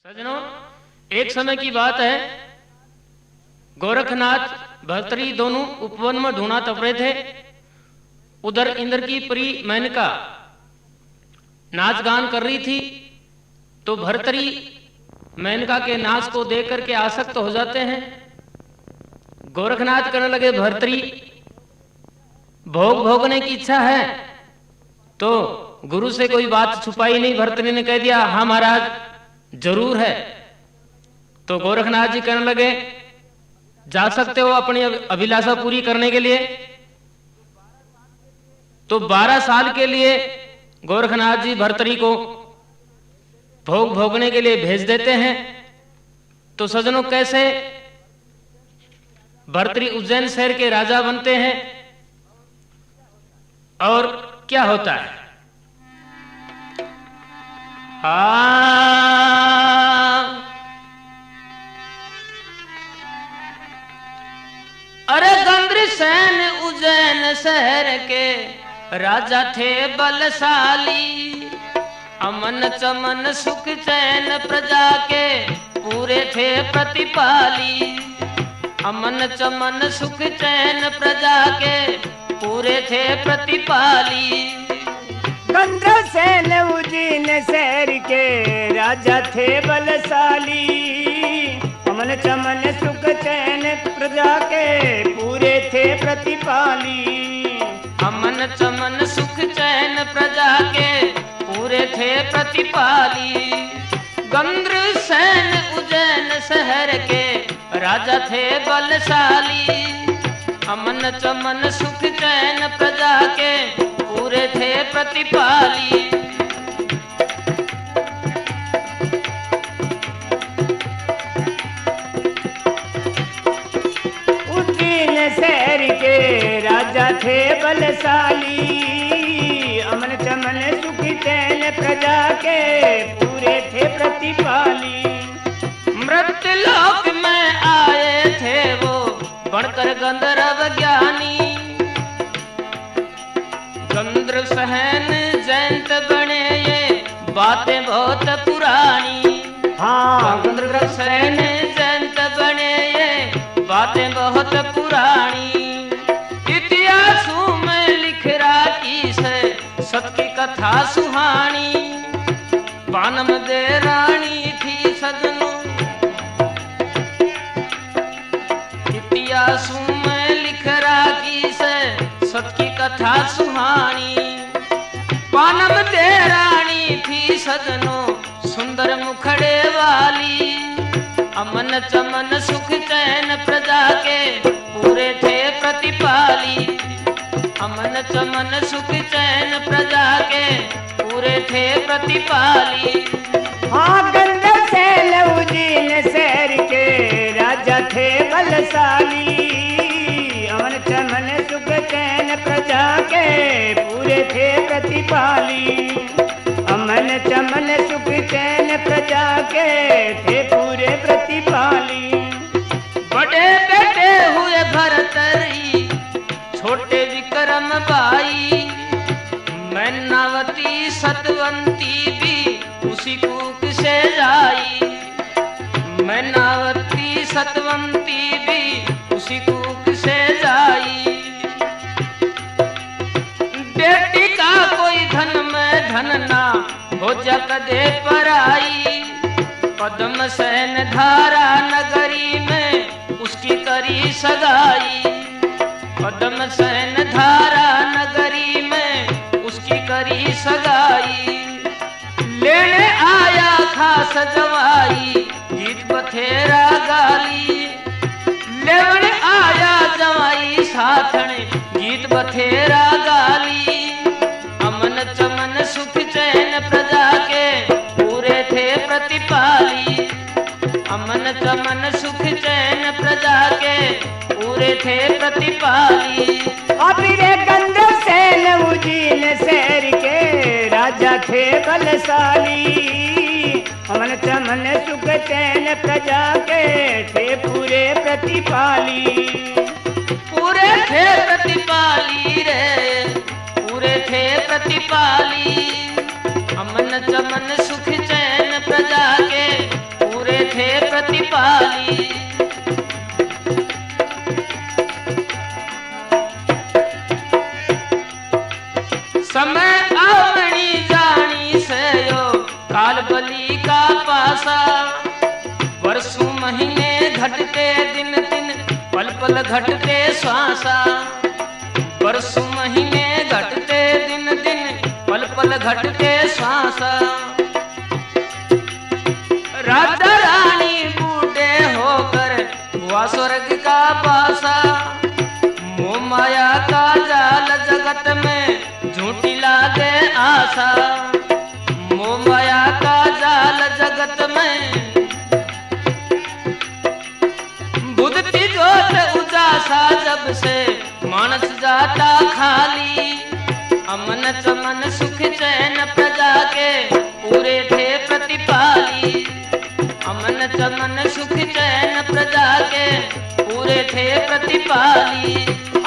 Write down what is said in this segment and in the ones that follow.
सज्जनों, एक समय की बात है, गोरखनाथ भर्तरी दोनों उपवन में ढूंढा तप रहे थे। उधर इंद्र की परी मेनका नाच गान कर रही थी, तो भर्तरी मेनका के नाच को देख करके आसक्त हो जाते हैं। गोरखनाथ कहने लगे, भर्तरी भोग भोगने की इच्छा है तो गुरु से कोई बात छुपाई नहीं। भर्तरी ने कह दिया, हाँ महाराज जरूर है। तो गोरखनाथ जी कहने लगे, जा सकते हो अपनी अभिलाषा पूरी करने के लिए। तो 12 साल के लिए गोरखनाथ जी भर्तरी को भोग भोगने के लिए भेज देते हैं। तो सज्जनों, कैसे भर्तरी उज्जैन शहर के राजा बनते हैं और क्या होता है। अरे गंद्रसेन उज्जैन शहर के राजा थे बलशाली, अमन चमन सुख चैन प्रजा के पूरे थे प्रतिपाली। अमन चमन सुख चैन प्रजा के पूरे थे प्रतिपाली। गंद्रसेन उज्जैन शहर के राजा थे बलशाली, अमन चमन सुख चैन प्रजा के पूरे थे प्रतिपाली। अमन चमन सुख चैन प्रजा के पूरे थे प्रतिपाली। गंद्रसेन उज्जैन शहर के राजा थे बलशाली, अमन चमन सुख चैन प्रजा के पूरे थे प्रतिपाली। उज्जैन शहर के राजा थे बलशाली, अमन चमन सुख चैन प्रजा के पूरे थे प्रतिपाली। मृत्युलोक में आए थे वो बनकर गंधर्व ज्ञानी, गंद्रसेन जयंत बने ये बातें बहुत पुरानी। हाँ, गंद्रसेन जयंत बने ये बातें बहुत पुरानी। इतिहासों में लिख राखी से सत्य कथा सुहानी। पानम दे रानी थी सजनों, इतिहासों में लिख राखी से सत्य कथा सुहानी। पानम दे रानी थी सजनों सुंदर मुखड़े वाली, अमन चमन सुख चैन प्रजा के पूरे थे प्रतिपाली। अमन चमन सुख चैन प्रजा के पूरे थे प्रतिपाली। हाँ, गंद्रसेन उज्जैन शहर के राजा थे बलशाली, अमन चमन सुख चैन प्रजा के पूरे थे प्रतिपाली। अमन चमन सुख चैन प्रजा के थे पूरे प्रतिपाली। बड़े बेटे हुए भरतरी, छोटे विक्रम बाई, मैनावती सतवंती भी उसी कूक से जाई। मैनावती सतवंती भी उसी कूक से जाई। बेटी का कोई धन में धन ना हो जा कदे पराई। पद्मसेन धारा नगरी में उसकी करी सगाई। पद्मसेन धारा नगरी में उसकी करी सगाई। लेने आया खास जवाई, जीत बथेरा गाली। लेने आया जवाई साथने, जीत बथेरा गाली। अमन चमन सुख चैन प्रजा के पूरे थे प्रतिपाली। अमन चमन सुख चैन प्रजा के पूरे थे प्रतिपाली। अबीरे गंद्रसेन उज्जैन शहर के राजा थे बलशाली, अमन चमन सुख चैन प्रजा के थे पूरे प्रतिपाली। पूरे थे प्रतिपाली रे, पूरे थे प्रतिपाली। अमन चमन सुख चैन प्रजा के पल घटते श्वासा, बरसों महीने घटते दिन दिन, पल पल घटते श्वासा। राजा रानी बूढ़े होकर हुआ स्वर्ग का पासा, मोह माया का जाल जगत में झूठी लागे आशा, मोह माया का जाल जगत में बुद्धि जोत उजासा, जब से मानस जाता खाली, अमन चमन सुख चैन प्रजा के पूरे थे प्रतिपाली, अमन चमन सुख चैन प्रजा के पूरे थे प्रतिपाली।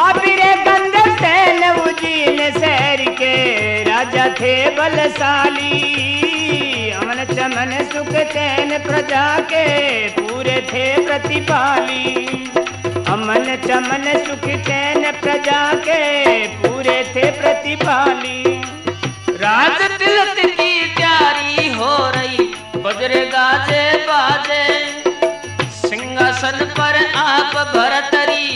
अबिरे गंधर्व सेन उजीन शहर के राजा थे बलशाली, अमन चमन सुख चैन प्रजा के पूरे थे प्रतिपाली, अमन चमन सुख चैन प्रजा के पूरे थे प्रतिपाली। राज तिलक की तैयारी हो रही, बजरे गाजे बाजे, सिंहासन पर आप भरतरी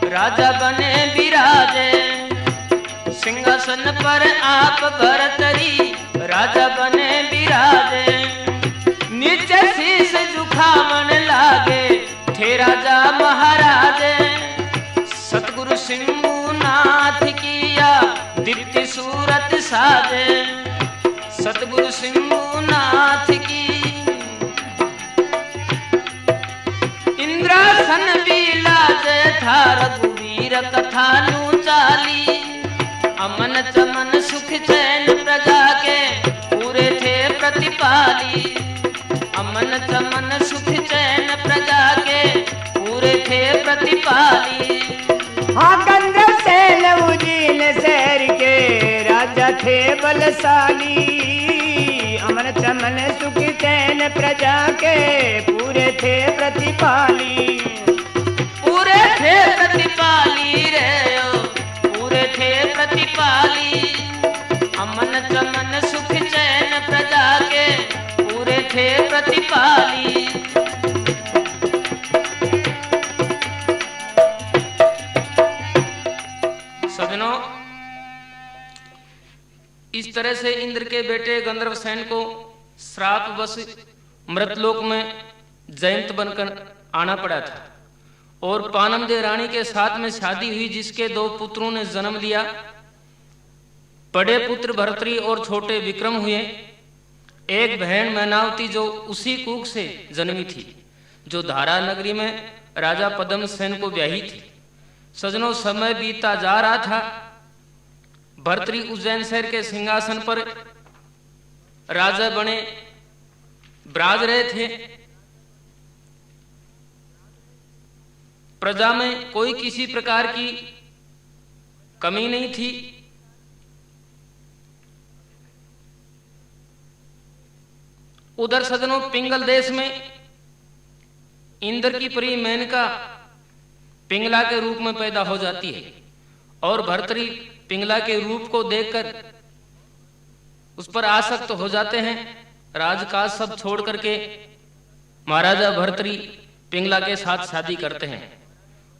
राजा बने विराजे, सिंहासन पर आप भरतरी राजा बने विराजे। नीचे शीश झुकावन लागे थे राजा महाराजे, सतगुरु सिंहनाथ किया दीप्ति सूरत साजे, सतगुरु सिंहनाथ की इंद्रासन विलाजे था, रघुवीर कथा नू चाली, अमन चमन सुख चैन प्रजा के पूरे थे प्रतिपाली, अमन चमन सुख चैन प्रजा के पूरे थे प्रतिपाली। हाँ गंधर्व सेन उजीन शहर के राजा थे बलशाली, अमन चमन सुख चैन प्रजा के पूरे थे प्रतिपाली, पूरे थे प्रतिपाली रे ओ, पूरे थे प्रतिपाली, अमन चमन सुख चैन प्रजा के पूरे थे प्रतिपाली। सजनों, इस तरह से इंद्र के बेटे गंधर्व सेन को श्रापवश मृतलोक में जयंत बनकर आना पड़ा था, और पानमदे रानी के साथ में शादी हुई, जिसके 2 पुत्रों ने जन्म लिया। बड़े पुत्र भरतरी और छोटे विक्रम हुए। एक बहन मैनावती जो उसी कूक से जन्मी थी, जो धारा नगरी में राजा पद्म सेन को ब्याही थी। सजनों, समय बीता जा रहा था। भरतरी उज्जैन शहर के सिंहासन पर राजा बने विराज रहे थे। प्रजा में कोई किसी प्रकार की कमी नहीं थी। उधर सजनों, पिंगल देश में इंद्र की परी मेनका पिंगला के रूप में पैदा हो जाती है, और भरतरी पिंगला के रूप को देखकर उस पर आसक्त हो जाते हैं। राजकाज सब छोड़ करके महाराजा भरतरी पिंगला के साथ शादी करते हैं,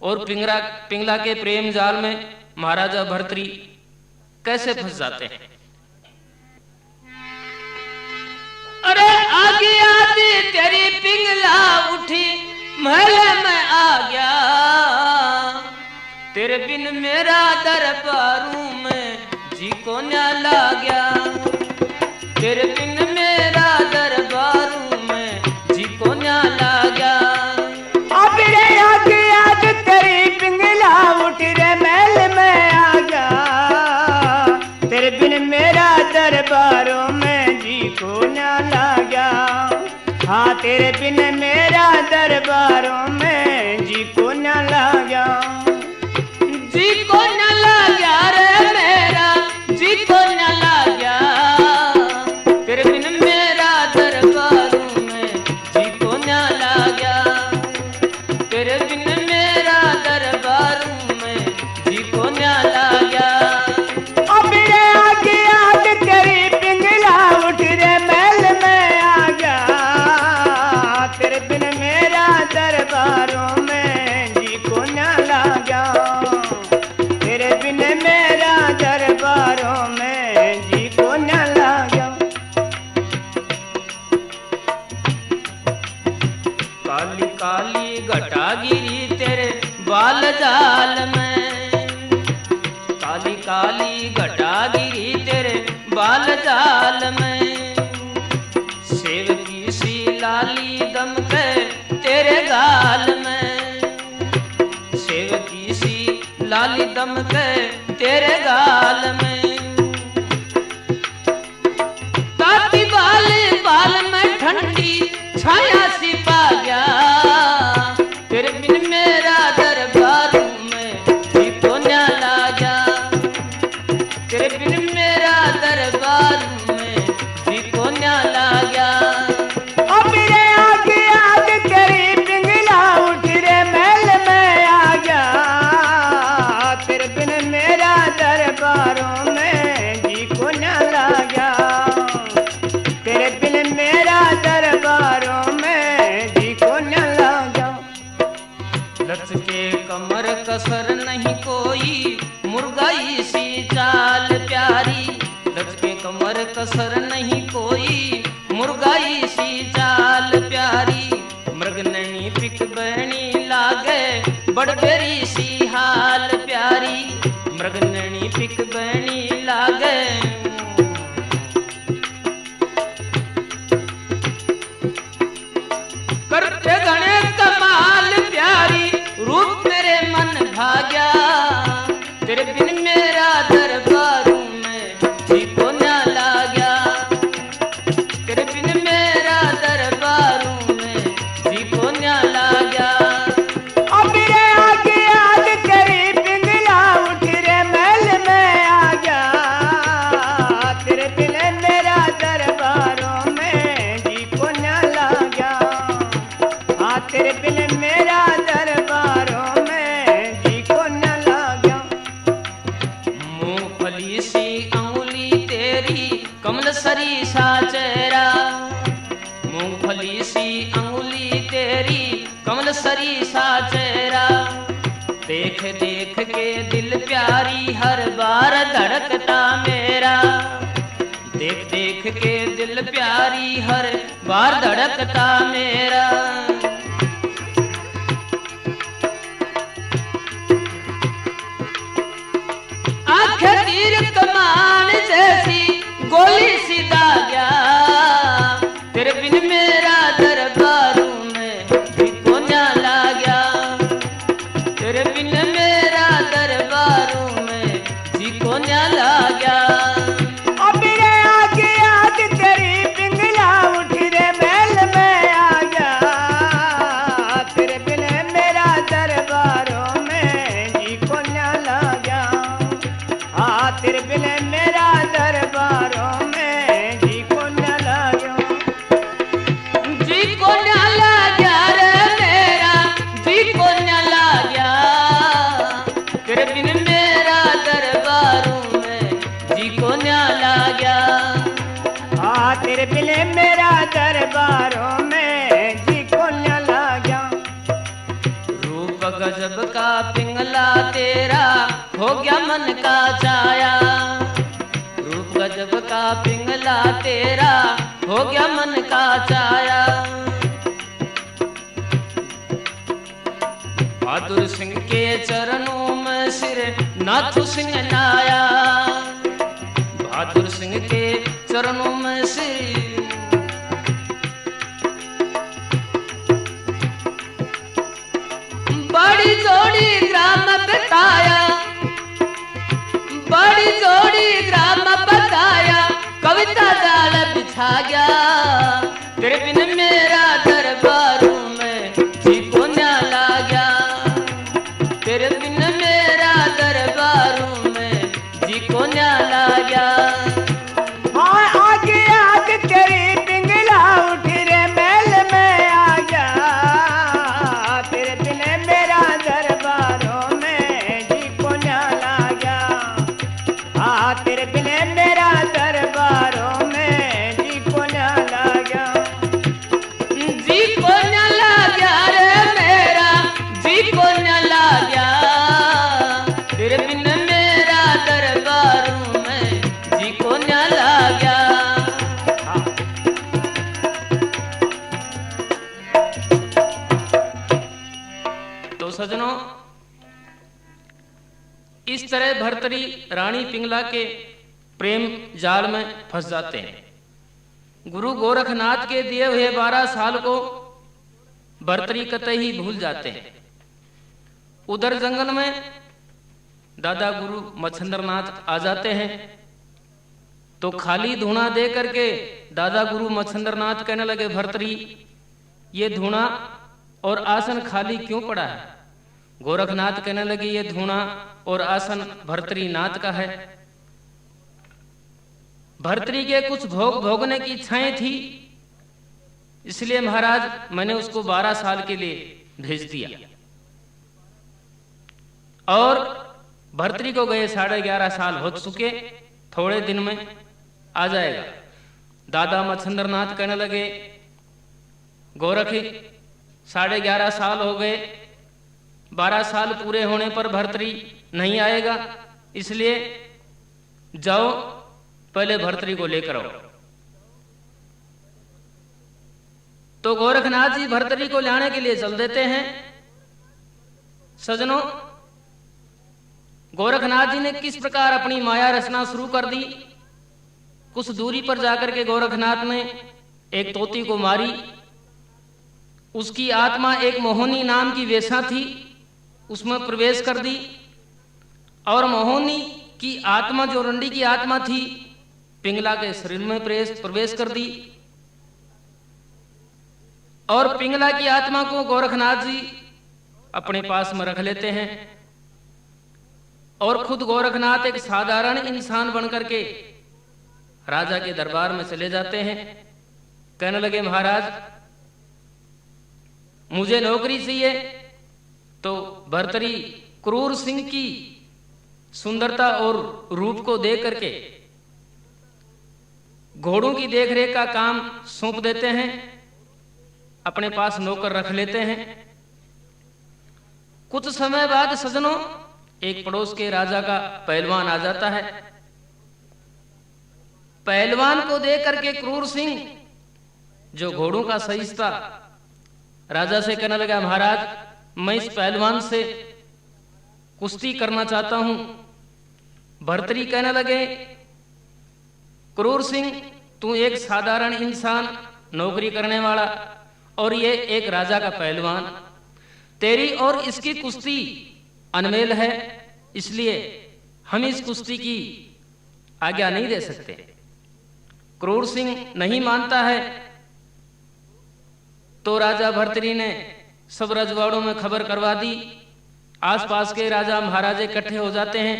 और पिंगला के प्रेम जाल में महाराजा भरतरी कैसे फंस जाते हैं। अरे आगे आती तेरी पिंगला उठी, महल में आ गया, तेरे बिन मेरा दरबारू में जी को न्याला गया, तेरे बिन मेरा दरबारू में जी को न्याला गया। अब रे आगे आज तेरी पिंगला उठ रे महल में आ गया, तेरे बिन मेरा दरबारों में जी को न्याला गया। हाँ, तेरे बिन मेरा दरबारों में जी को न्याला गया, जी को न्याला गया रे मेरा, जी को न्याला गया, तेरे बिन मेरा दरबारों में जी को न्याला गया, तेरे बिन मेरा दरबारों में जी को न्याला गया। अब रे आगे आज तेरी पिंगला उठ रे महल में आ गया, तेरे बिन मेरा दरबारों में जी को न्याला काली काली घटा गिरी तेरे बाल जाल में, काली काली घटा गिरी तेरे बाल जाल में, सेव की सी लाली दमके तेरे गाल में, सेव की सी लाली दमके तेरे गाल में, ताती बाल बाल में ठंडी छाया सी पा गया, तेरे बिन मेरा दरबार में जी को न्या लागा, तेरे बिन मेरा दरबार में जी को न्या लागा। अब रे आगे आगे तेरी पिंगला उठ रे महल में आ गया, तेरे बिन मेरा दरबारों में जी को न्या लागा, तेरे बिन मेरा दरबारों में जी को न्या लागा। लचके कमर कसर नहीं कोई मुर्गाई सी चाल प्यारी, लचके कमर कसर नहीं कोई मुर्गाई सी चाल प्यारी, मृगननी पिक बहनी लागे बड़बेरी सी हाल प्यारी, मृगननी पिक बहनी लागे करते घने कमाल प्यारी, रूप मेरे मन भाग्या, तेरे बिन मेरा दरबारों में जी को न्या लागा, तेरे बिन मेरा दरबारों में जी को न्या लागा। अब रे आगे आगे तेरी पिंगला उठ रे महल में आ गया, तेरे बिन मेरा दरबारों में जी को न्या लागा, हाँ तेरे बिन मेरा दरबारों में जी को न्या लागा। मूंगफली सी अंगुली तेरी कमल सरी सा चेहरा, मूंगफली सी अंगुली तेरी कमल सरी सा चेहरा, देख देख के दिल प्यारी हर बार धड़कता मेरा, देख देख के दिल प्यारी हर बार धड़कता मेरा, आंखें तीर कमान जैसी गोली सी दागा, तेरे बिन मेरा दरबारों में जी को न्या लागा, तेरे बिन मेरा दरबारों में जी को न्या लागा। अब रे आगे आगे तेरी पिंगला उठ रे महल में आ गया, तेरे बिन मेरा दरबारों में जी को न्या लागा, हाँ तेरे बिन मेरा दरबारों में जी को न्या लागा। जी को न्या लागा रे मेरा जी को न्या लागा, तेरे बिन मेरा दरबारों में जी को न्या लागा, हाँ तेरे बिन मेरा दरबारों में जी को न्या लागा। रूप गजब का पिंगला तेरा हो गया मन का छाया, रूप गजब का पिंगला तेरा हो गया मन का छाया, बहादुर सिंह के चरणों में सिर नाथू सिंह नाया, बहादुर सिंह के चरणों में सिर बड़ी जोड़ी ग्राम बताया, बड़ी जोड़ी ग्राम बताया, कविता जाल बिछा गया, तेरे बिन मेरा दरबारों में जी को न्या लागा, तेरे बिन मेरा दरबारों में जी को न्या लागा। हाँ आगे आगे तेरी पिंगला उठ रे महल में आ गया, तेरे बिन मेरा दरबारों में जी को न्या लागा, हाँ तेरे बिन मेरा दरबारों में जी को न्या लागा। सज्जनों, इस तरह भर्तरी रानी पिंगला के प्रेम जाल में फंस जाते हैं। गुरु गोरखनाथ के दिए हुए 12 साल को भर्तरी कतई ही भूल जाते हैं। उधर जंगल में दादा गुरु मच्छिंद्रनाथ आ जाते हैं तो खाली धूना दे करके दादा गुरु मच्छिंद्रनाथ कहने लगे, भर्तरी ये धूना और आसन खाली क्यों पड़ा है? गोरखनाथ कहने लगे, ये धूना और आसन भर्तरी नाथ का है। भर्तरी के कुछ भोग भोगने की इच्छाएं थी, इसलिए महाराज मैंने उसको 12 साल के लिए भेज दिया। और भर्तरी को गए 11.5 साल हो चुके, थोड़े दिन में आ जाएगा। दादा मच्छिंद्रनाथ कहने लगे, गोरख 11.5 साल हो गए, 12 साल पूरे होने पर भर्तरी नहीं आएगा, इसलिए जाओ पहले भर्तरी को लेकर आओ। तो गोरखनाथ जी भर्तरी को लाने के लिए चल देते हैं। सज्जनों, गोरखनाथ जी ने किस प्रकार अपनी माया रचना शुरू कर दी। कुछ दूरी पर जाकर के गोरखनाथ ने एक तोती को मारी। उसकी आत्मा एक मोहनी नाम की वेश्या थी, उसमें प्रवेश कर दी और मोहनी की आत्मा, जो रंडी की आत्मा थी, पिंगला के शरीर में प्रवेश कर दी। और पिंगला की आत्मा को गोरखनाथ जी अपने पास में रख लेते हैं और खुद गोरखनाथ एक साधारण इंसान बनकर के राजा के दरबार में चले जाते हैं। कहने लगे, महाराज मुझे नौकरी चाहिए। तो भर्तरी क्रूर सिंह की सुंदरता और रूप को देख करके घोड़ों की देखरेख का काम सौंप देते हैं, अपने पास नौकर रख लेते हैं। कुछ समय बाद सज्जनों, एक पड़ोस के राजा का पहलवान आ जाता है। पहलवान को देख करके क्रूर सिंह, जो घोड़ों का सहिष्ठा, राजा से कहने लगा, महाराज मैं इस पहलवान से कुश्ती करना चाहता हूं। भर्तरी कहने लगे, क्रूर सिंह तू एक साधारण इंसान, नौकरी करने वाला, और ये एक राजा का पहलवान, तेरी और इसकी कुश्ती अनमेल है, इसलिए हम इस कुश्ती की आज्ञा नहीं दे सकते। क्रूर सिंह नहीं मानता है तो राजा भर्तरी ने सब रजवाड़ों में खबर करवा दी। आसपास के राजा महाराजे इकट्ठे हो जाते हैं।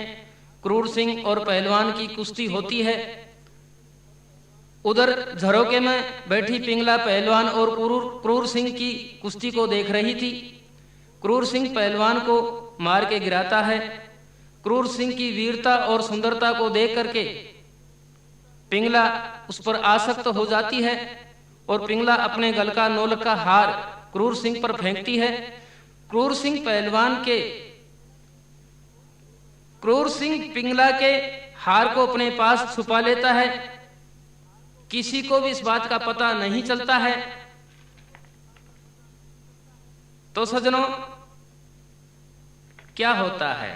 क्रूर सिंह और पहलवान की कुश्ती होती है। उधर झरोके में बैठी पिंगला पहलवान और क्रूर सिंह की कुश्ती को देख रही थी। क्रूर सिंह पहलवान को मार के गिराता है। क्रूर सिंह की वीरता और सुंदरता को देख करके पिंगला उस पर आसक्त हो जाती है और पिंगला अपने गल का नौलख का हार क्रूर सिंह पर फेंकती है। क्रूर सिंह पिंगला के हार को अपने पास छुपा लेता है। किसी को भी इस बात का पता नहीं चलता है। तो सज्जनों, क्या होता है?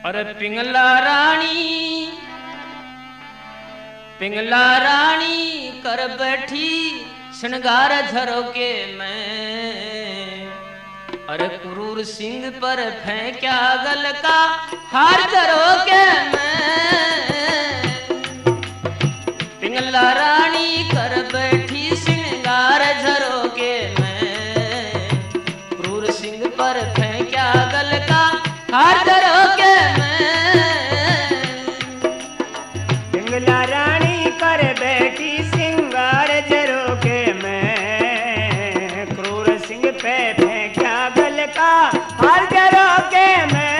अरे पिंगला रानी कर बैठी श्रृंगार झरोके में। अरे क्रूर सिंह पर फेंक्या गल का हार झरोके में। पिंगला रानी कर बैठी श्रृंगार झरोके में। क्रूर सिंह पर फेंक्या गल का हार झरोके में। पिंगला रानी कर बैठी सिंगार झरोके में। क्रूर सिंह पे फेंक्या गल का हार झरोके में।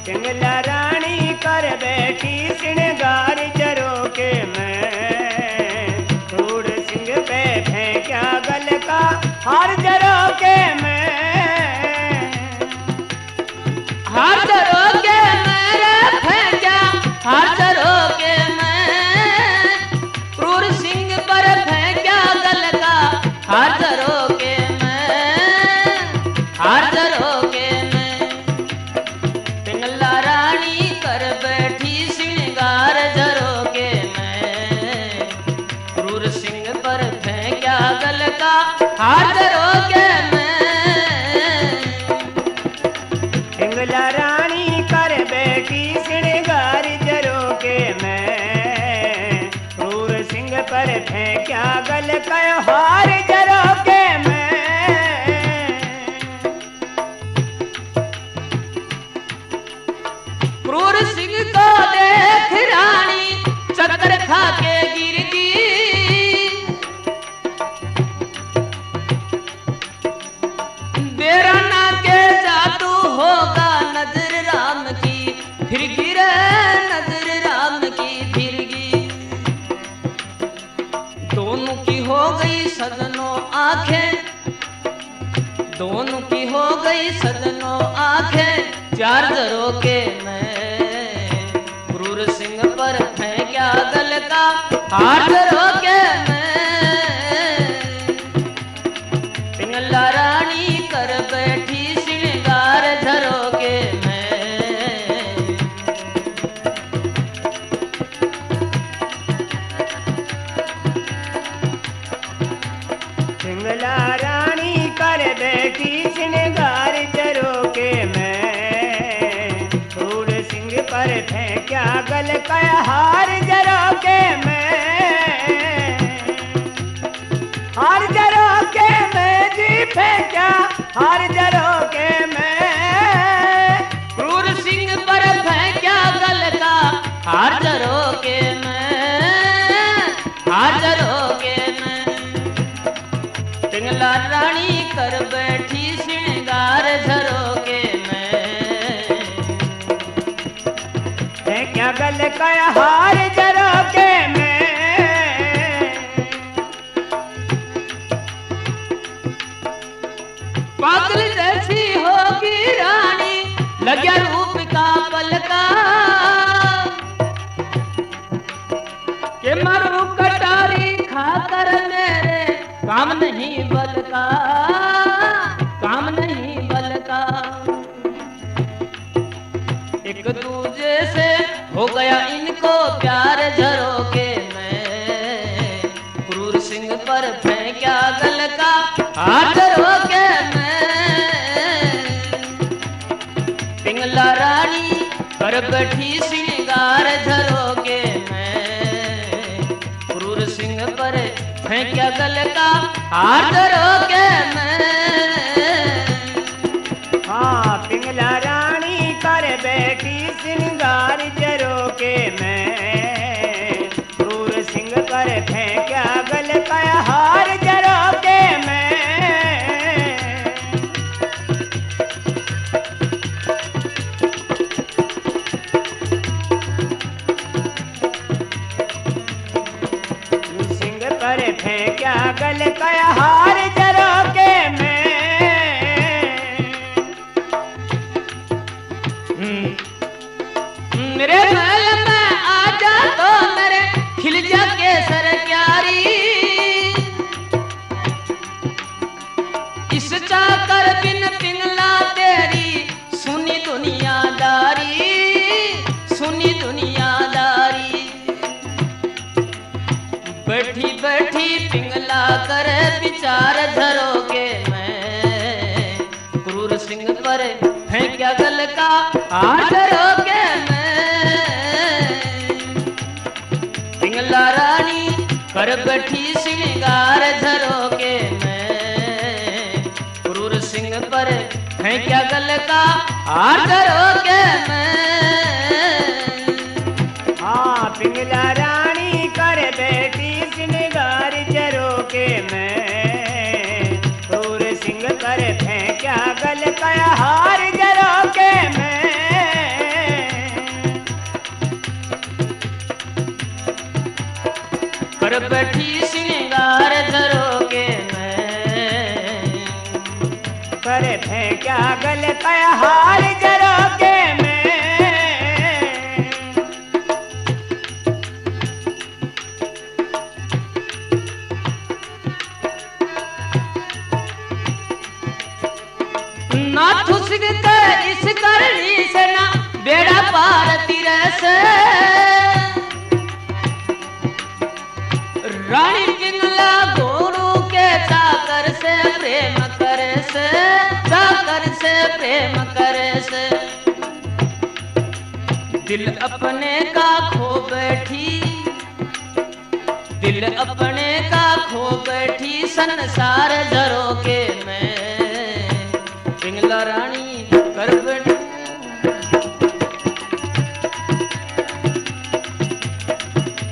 पिंगला रानी कर बैठी श्रृंगार झरोके में। क्रूर सिंह पर फेंक्या गल कयो हार जरो के मैं। क्रूर सिंह को देख रानी चक्कर खा के गिर गई। बेराना के जादू होगा नजर राम की फिर गिरे, नजर राम की फिर गी। दोनों की हो गई सदनों आंखें, दोनों की हो गई सदनों आंखें। चार जरों के मैं क्रूर सिंह पर फेंक्या गल का हार जरों के मैं। पिंगला रानी कर बैठी श्रृंगार झरों के मैं। पिंगला रानी कर बैठी श्रृंगार झरों के मैं। क्रूर सिंह पर फेंक्या गल कया हार जरों के मैं। हार जरों के मैं जी फेंक्या हार जरों के मैं। क्रूर सिंह पर फेंक्या गल का हार जरों के मैं, हार जरों के मैं। पिंगला रानी कर बैठी श्रृंगार झरों के मैं। फेंक्या गल कया हार जरों के मैं। पागल जैसी होगी रानी लग्या रूप का पलका। के मारू कटारी खाकर मेरे काम नहीं बल का, काम नहीं बल का। एक दूजे से हो गया इनको प्यार झरों के मैं। क्रूर सिंह पर फेंक्या गल का हार झरों के मैं। पिंगला रानी कर बैठी श्रृंगार झरों के मैं। क्रूर सिंह पर फेंक्या गल का हार झरों के मैं। हाँ पिंगला रानी कर बैठी श्रृंगार झरों के मैं। क्रूर सिंह पर फेंक्या गल कया हार झरों के मैं। सिंह पर फेंक्या गल कया हार झरों के मैं। मेरे महल में आजा तो मेरे खिल जा केसर क्यारी। इस चाकर बिन पिंगला तेरी सुनी दुनियादारी, सुनी दुनियादारी। बैठी बैठी पिंगला कर विचार झरों के मैं। क्रूर सिंह पर फेंक्या गल का हार झरों के मैं। पिंगला रानी कर बैठी श्रृंगार झरों के मैं। क्रूर सिंह पर फेंक्या गल का हार झरों के मैं। हाँ पिंगला रानी कर बैठी श्रृंगार झरों के मैं। क्रूर सिंह पर फेंक्या गल कया हार झरों के मैं। कर बैठी श्रृंगार झरों के मैं। कर फेंक्या गल कया हार झरों के मैं। ना ठुसकते इस करनी से ना बेड़ा पार तीर से। रानी पिंगला गोरू के चाकर से प्रेम करे से, चाकर से प्रेम करे से। दिल अपने का खो बैठी, दिल अपने का खो बैठी संसार झरोके में, पिंगला रानी कर बैठी।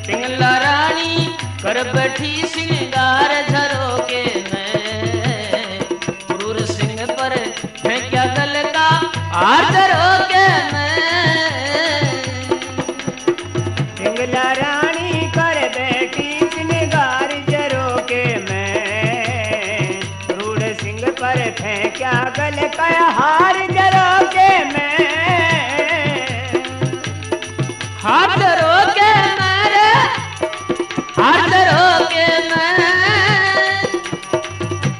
पिंगला रानी कर बैठी सिंगार झरोके में, क्रूर सिंह पर है क्या गल का हार झरोके में। पिंगला रानी कर बैठी सिंगार झरोके में, क्रूर सिंह पर फेंक्या गल का हार झरोके में। हार झरोके में रे, हार झरोके में,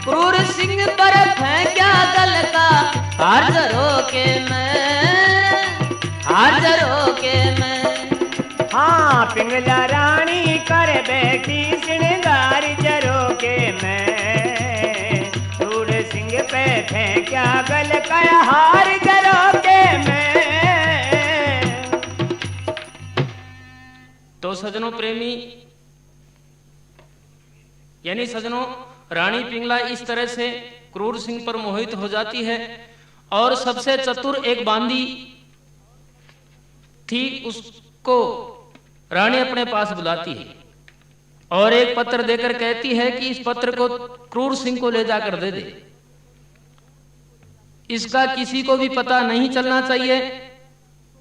क्रूर सिंह पर फेंक्या गल का हार झरोके में, हार झरोके में। हाँ पिंगला रानी कर बैठी सिंगार झरोके में, क्रूर सिंह पे फेंक्या गल का हार झरोके में। तो सजनों प्रेमी यानी सजनों रानी पिंगला इस तरह से क्रूर सिंह पर मोहित हो जाती है और सबसे चतुर एक बांदी थी उसको रानी अपने पास बुलाती है और एक पत्र देकर कहती है कि इस पत्र को क्रूर सिंह को ले जाकर दे दे, इसका किसी को भी पता नहीं चलना चाहिए।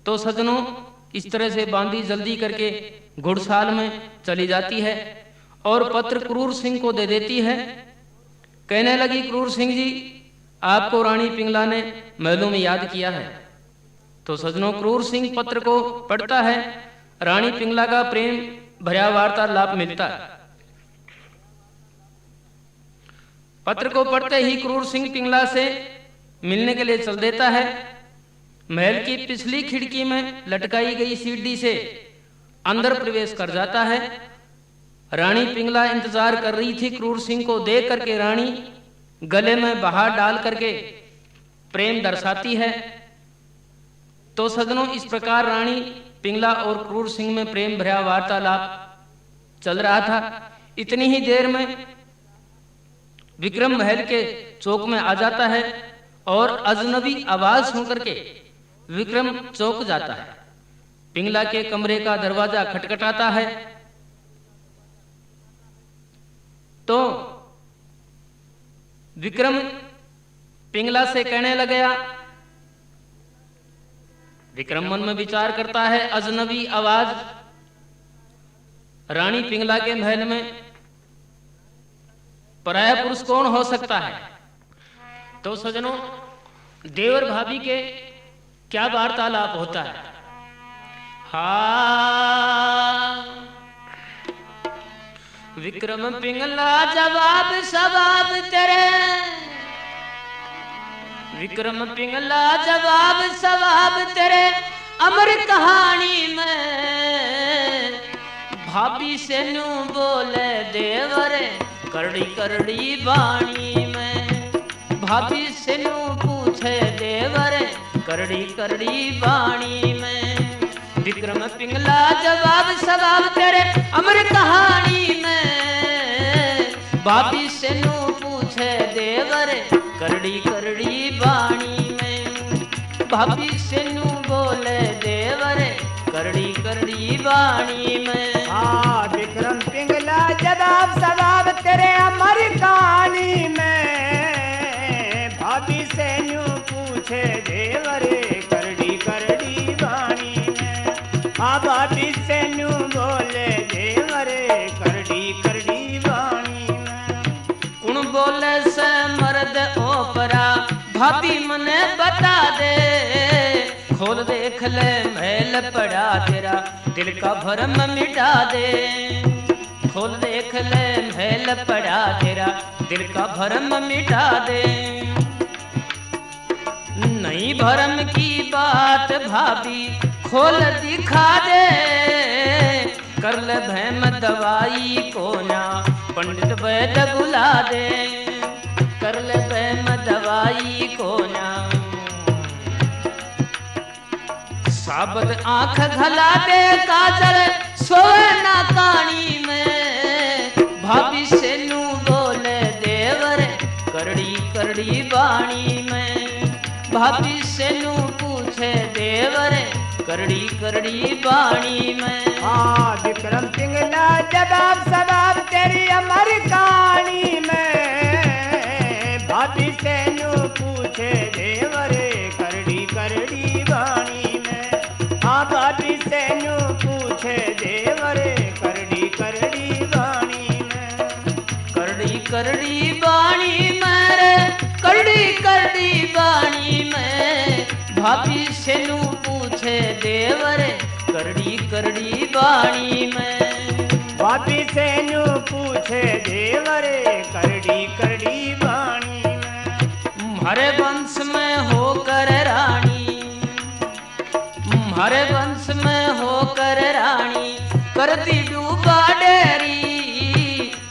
तो सजनों इस तरह से बांदी जल्दी करके घुड़साल में चली जाती है और पत्र क्रूर सिंह को दे देती है। कहने लगी क्रूर सिंह जी आपको रानी पिंगला ने महलों में याद किया है। तो सजनों क्रूर सिंह पत्र को पढ़ता है, रानी पिंगला का प्रेम भरा वार्तालाप मिलता है। पत्र को पढ़ते ही क्रूर सिंह पिंगला से मिलने के लिए चल देता है। महल की पिछली खिड़की में लटकाई गई सीढ़ी से अंदर प्रवेश कर जाता है। रानी पिंगला इंतजार कर रही थी क्रूर सिंह को। देख करके रानी गले में बहार डाल करके प्रेम दर्शाती है। तो सजनों इस प्रकार रानी पिंगला और क्रूर सिंह में प्रेम भरा वार्तालाप चल रहा था। इतनी ही देर में विक्रम महल के चौक में आ जाता है और अजनबी आवाज सुन करके विक्रम चौक जाता है। पिंगला के कमरे का दरवाजा खटखटाता है तो विक्रम पिंगला से कहने लगा, विक्रम मन में विचार करता है अजनबी आवाज रानी पिंगला के महल में पराया पुरुष कौन हो सकता है। तो सजनों देवर भाभी के क्या वार्तालाप होता है। विक्रम पिंगला जवाब सवाब तेरे, विक्रम पिंगला जवाब सवाब तेरे अमर कहानी में, भाभी से नू बोले देवरे करड़ी करड़ी बाणी में, भाभी से नू पूछे देवरे करड़ी करड़ी बाणी में। विक्रम पिंगला जवाब सवाब तेरे अमर कहानी में, भाभी से नू पूछे देवरे करड़ी करड़ी बाणी में, भाभी से नू बोले देवरे करड़ी करड़ी बाणी में। हाँ विक्रम पिंगला जवाब सवाब तेरे अमर कहानी में, भाभी से न्यू पूछे देवरे करड़ी करड़ी बाणी में, हाँ भाभी से न्यू बोले देवरे करड़ी करड़ी बाणी में। कुण बोले से मर्द ओपरा भाभी मने बता दे, खोल देख ले महल पड़ा तेरा दिल का भरम मिटा दे, खोल देख ले महल पड़ा तेरा दिल का भरम मिटा दे। नहीं भरम की बात भाभी खोल दिखा दे, कर ले भैम दवाई को ना पंडित वैद बुला दे, कर ले भैम दवाई को ना साबत आंख घला दे, काजल सोए ना कानी में, करड़ी बाणी में भाभी से नू पूछे देवर करड़ी करड़ी बाणी में। हाँ विक्रम पिंगला जवाब सवाब तेरी अमर कहानी में भाभी से नू पूछे देवरे करड़ी करड़ी बाणी में। हाँ भाभी से नू पूछे देवरे करड़ी करड़ी बाणी में। करड़ी करड़ी बाणी में रे करड़ी करड़ी बाणी में भाभी से नू पूछे देवरे करड़ी करड़ी बाणी में। भाभी से नू पूछे देवरे करड़ी करड़ी बाणी में। हरे वंश में होकर रानी हरे वंश में होकर रानी करती डूबा डेरी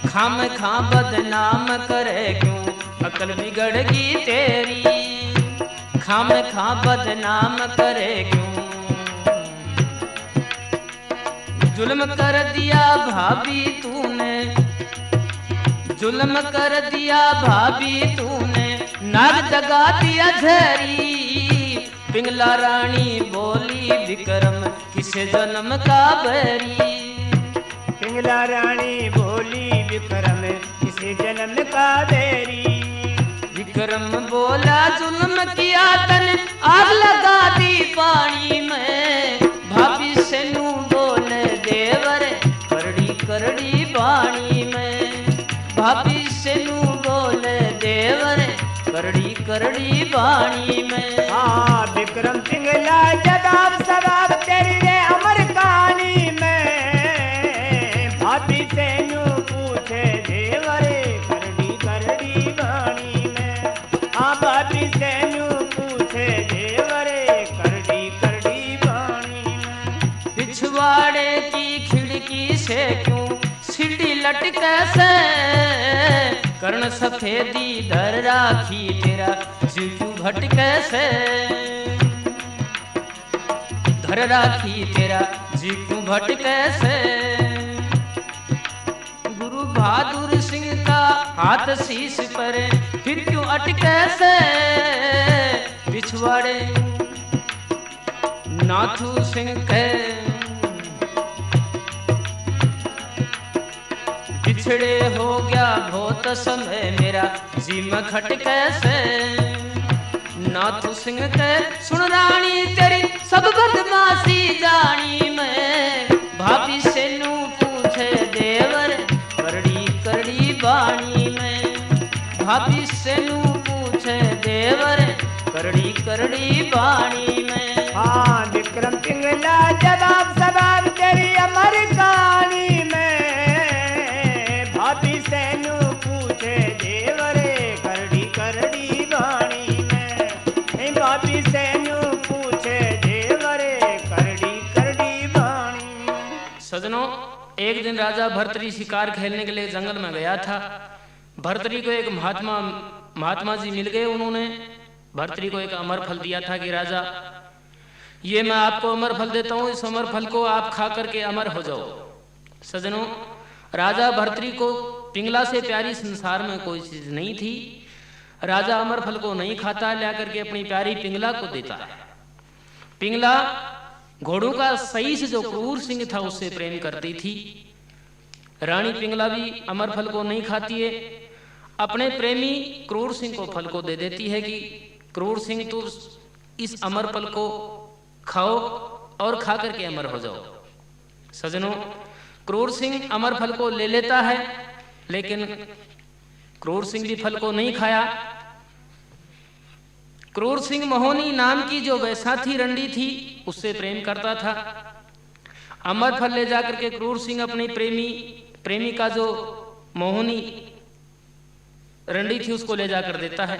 खाम खा बदनाम करे क्यों अकल बिगड़गी तेरी खाम खा बदनाम करे क्यों। जुल्म कर दिया भाभी तूने जुल्म कर दिया भाभी तूने नाग जगा दिया झरी पिंगला रानी बोली विक्रम किसे जन्म का बैरी। पिंगला रानी बोली विक्रम किसे जन्म का बैरी। विक्रम बोला जुल्म किया तन आग लगा दी पानी में भाभी से नू बोले देवर करड़ी करड़ी बाणी में भाभी से नू बोले देवर करड़ी करड़ी बाणी में। हाँ विक्रम पिंगला जवाब सवाब तेरी रे अमर कहानी में भाभी से नू पूछे देवरे करड़ी करड़ी बाणी में। हाँ भाभी से नू पूछे देवरे करड़ी करड़ी बाणी में। पिछवाड़े की खिड़की से क्यों सीढ़ी लटके से कर्ण सफेदी धर राखी तेरा जीव क्यों भटके से धर राखी तेरा जीव क्यों भटके से। गुरु बहादुर सिंह का हाथ शीश पर फिर क्यों अटके से पिछवाड़े नाथू सिंह के बिछड़े हो गया बहुत समय मेरा जीम खटके से। नाथू सिंह के सुन रानी तेरी सब बदमाशी जानी मैं भाभी से नू पूछे देवर करड़ी करड़ी बाणी में भाभी से नू पूछे देवर करड़ी करड़ी बाणी में। हाँ विक्रम पिंगला जवाब सवाब तेरी अमर कहानी में भाभी से नू पूछे देवरे करड़ी करड़ी बाणी में भाभी से नू पूछे देवरे करड़ी करड़ी बाणी में। सजनों एक दिन राजा भर्तरी शिकार खेलने के लिए जंगल में गया था। भर्तरी को एक महात्मा जी मिल गए। उन्होंने भर्तरी को एक अमर फल दिया था कि राजा ये मैं आपको अमर फल देता हूँ, इस अमर फल को आप खा करके अमर हो जाओ। सजनों राजा भर्तरी को पिंगला से प्यारी संसार में कोई चीज नहीं थी। राजा अमर फल को नहीं खाता, ला करके अपनी प्यारी पिंगला को देता है। पिंगला घोड़ों का सही से जो क्रूर सिंह था उससे प्रेम करती थी। रानी पिंगला भी अमर फल को नहीं खाती है, अपने प्रेमी क्रूर सिंह को फल को दे देती है कि क्रूर सिंह तू इस अमर फल को खाओ और खा करके अमर हो जाओ। सजनों क्रूर सिंह अमर फल को ले लेता है, लेकिन क्रूर सिंह भी फल को नहीं खाया। क्रूर सिंह मोहनी नाम की जो वैसाथी रंडी थी उससे प्रेम करता था। अमर फल ले जाकर के क्रूर सिंह अपनी प्रेमी का जो मोहनी रंडी थी उसको ले जाकर देता है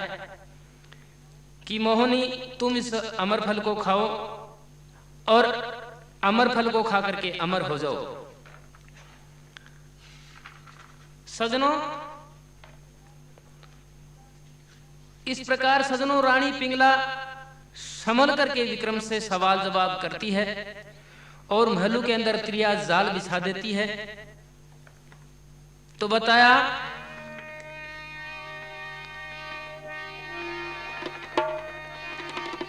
कि मोहनी तुम इस अमर फल को खाओ और अमर फल को खा करके अमर हो जाओ। सजनों इस प्रकार सजनों रानी पिंगला संभल करके विक्रम से सवाल जवाब करती है और महलों के अंदर क्रिया जाल बिछा देती है। तो बताया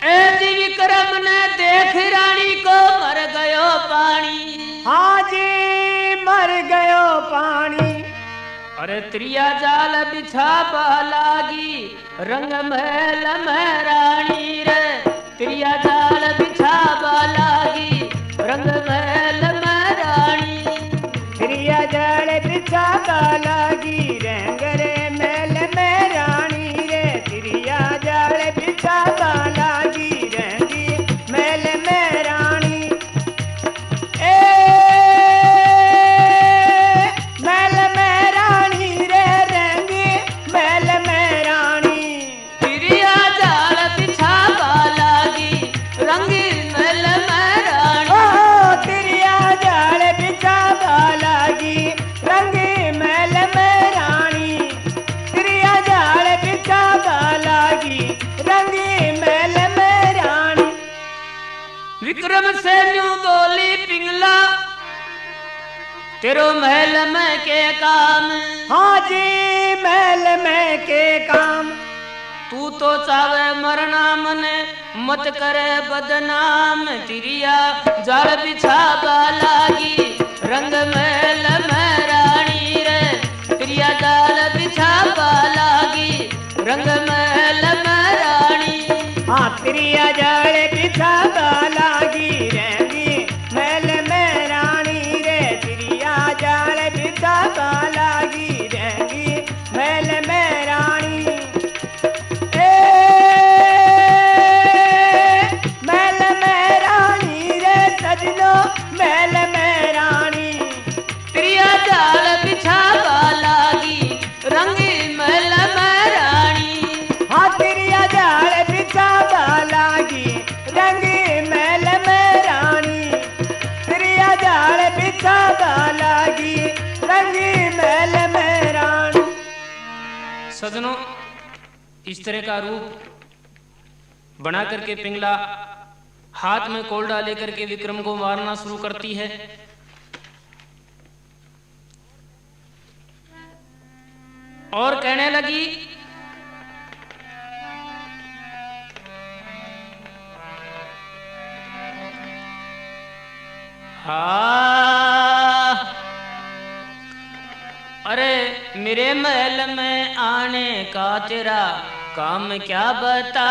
ए जी विक्रम ने देख रानी को मर गयो पानी। हाँ जी मर गयो पानी। अरे त्रिया जाल बिछा लागी रंग महल में रानी रे। त्रिया जाल बिछा लागी रंग महल में रानी। त्रिया जाल बिछा लागी रंग रे महल में रानी रे। त्रिया जाल बिछा लागी रंगी महल में रानी। ए महल में रानी रे रंगी महल में रानी। त्रिया जाल बिछा लागी रंगी महल में रानी। ओ त्रिया जाल बिछा लागी रंगी महल में रानी। त्रिया जाल बिछा लागी रंगी महल में रानी। विक्रम से न्यू बोली पिंगला तेरो महल में के काम। हाँ जी महल में के काम। तू तो चावे मरना मने मत करे बदनाम। तिरिया जाल बिछा लागी रंग महल में रानी रे। तिरिया जाल बिछा लागी रंग महल में रानी। हाँ त्रिया जाल बिछा लागी रंगी महल में रानी रे। त्रिया जाल बिछा लागी रंगी महल में रानी। ए महल में रानी रे सजनो महल में रानी। त्रिया जाल बिछा लागी रंगी महल में रानी। हाँ त्रिया जाल बिछा लागी रंगी महल में रानी। त्रिया जाल बिछा लागी रंगी महल में रानी। सजनों इस तरह का रूप बना करके पिंगला हाथ में कोल्डा लेकर के विक्रम को मारना शुरू करती है। और कहने लगी हाँ अरे मेरे महल में आने का तेरा काम क्या बता।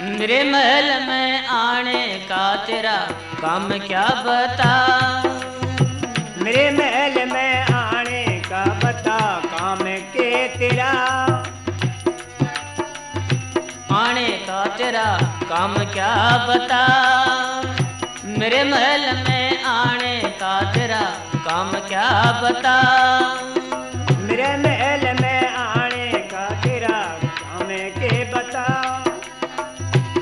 मेरे महल में आने का तेरा काम क्या बता। मेरे महल में आने का बता काम के तेरा। आने का तेरा काम क्या बता। मेरे महल में आने का तेरा काम क्या बता। मेरे महल में आने का तेरा काम के बता।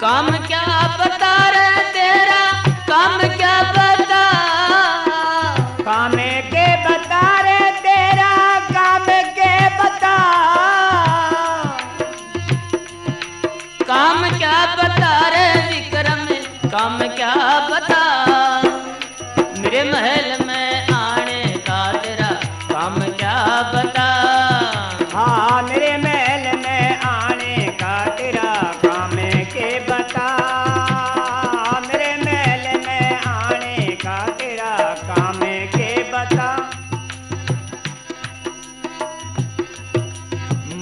काम क्या बता रे तेरा काम क्या बता। काम के बता रे तेरा काम के बता। काम क्या बता रे विक्रम काम क्या बता। मेरे महल में आने का तेरा काम क्या बता। हाँ मेरे महल में आने का तेरा काम के बता। मेरे महल में आने का तेरा काम के बता।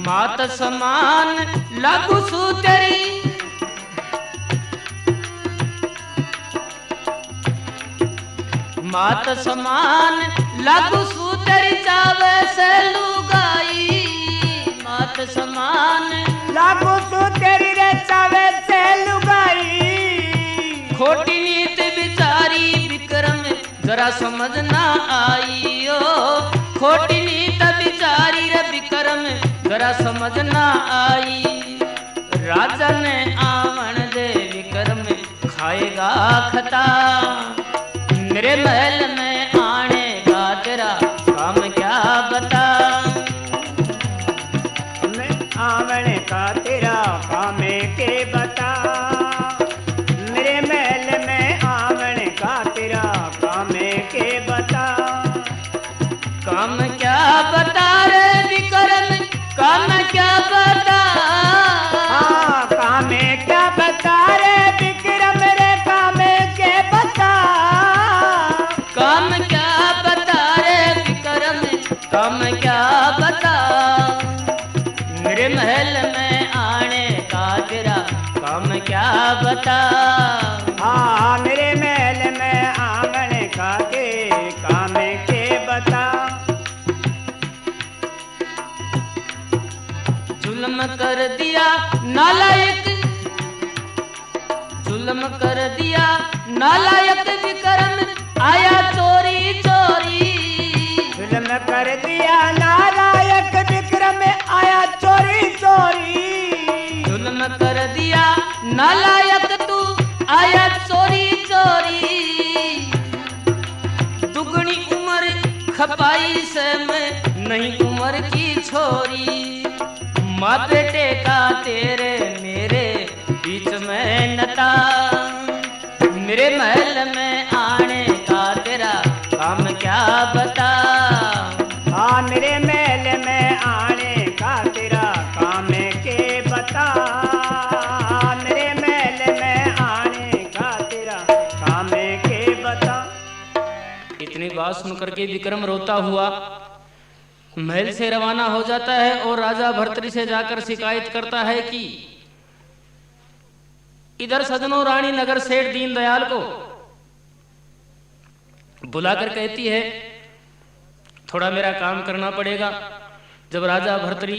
मात समान लागू सू तेरी। मात समान लागू सू तेरी चावे से लुगाई। मात समान लागू सू तेरी रे चावे से लुगाई। खोटी नीत बिचारी विक्रम जरा समझ ना आई ओ। खोटी नीत बिचारी रे विक्रम जरा समझ ना आई। राजा ने आवन दे विक्रम खाएगा खता। मेरे महल में आने का तेरा काम क्या बता। आवन का तेरा काम के बता। मेरे महल में आवन का तेरा काम के बता। काम क्या बता रे विक्रम काम क्या बता। हाँ काम क्या बता। काम क्या बता, मेरे महल में आने का तेरा काम क्या बता। हाँ मेरे महल में आंगन का के काम के बता। जुल्म कर दिया नालायक, जुल्म कर दिया नालायक विक्रम आया चोरी चोरी। जुल्म कर दिया नालायक विक्रम आया चोरी चोरी। जुल्म कर दिया नालायक तू आया चोरी चोरी। दुगनी उम्र खपाई से मैं नहीं उम्र की छोरी। माँ बेटे का तेरे मेरे बीच में नता, मेरे महल में आने का तेरा काम क्या बता। हाँ मेरे महल में आने का तेरा काम के बता। मेरे महल में आने का तेरा काम के बता। इतनी बात सुनकर के विक्रम रोता हुआ महल से रवाना हो जाता है और राजा भर्तृ से जाकर शिकायत करता है कि इधर सजनों रानी नगर सेठ दीनदयाल को बुलाकर कहती है थोड़ा मेरा काम करना पड़ेगा। जब राजा भर्तृ